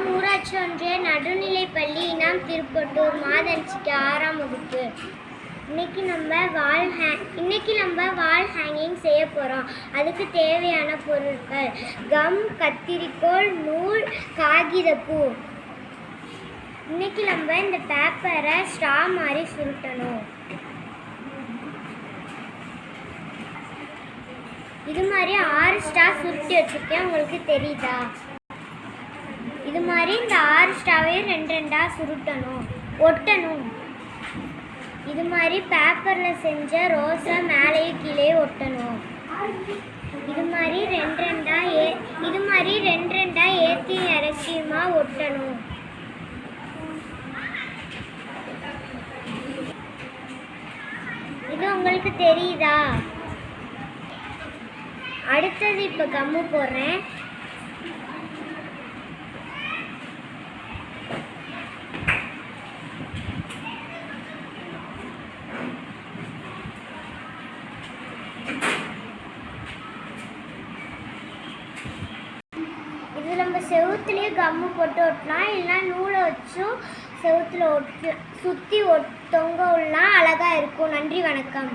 வணக்கம். ஊராட்சி ஒன்றிய நடுநிலைப்பள்ளி இனாம் திருப்பட்டூர் மாதஞ்சிக்கு 6ஆம் வகுப்பு. இன்னைக்கு நம்ம வால் ஹேங்கிங் செய்ய போகிறோம். அதுக்கு தேவையான பொருட்கள் கம், கத்திரிக்கோல், நூல், காகிதப்பூ. இன்னைக்கு நம்ம இந்த பேப்பரை ஸ்ட்ரா மாதிரி சுருட்டணும். இது மாதிரி 6 ஸ்ட்ரா சுருட்டி வச்சுருக்கேன், உங்களுக்கு தெரியுதா? இது மாதிரி இந்த 6 ஸ்ட்ராவையும் 2 சுருட்டணும், ஒட்டணும். இது மாதிரி பேப்பரில் செஞ்ச ரோஸை மேலேயும் கீழே ஒட்டணும். இது மாதிரி 2 ஏற்றி இறக்கியுமா ஒட்டணும். இது உங்களுக்கு தெரியுதா? அடுத்தது இப்போ கம்மு போடுறேன். இது நம்ம செவுத்துலேயே கம்மு போட்டு ஒட்டலாம், இல்லைன்னா நூலை வச்சும் செவுத்துல சுற்றி தொங்க விடலாம். அழகாக இருக்கும். நன்றி, வணக்கம்.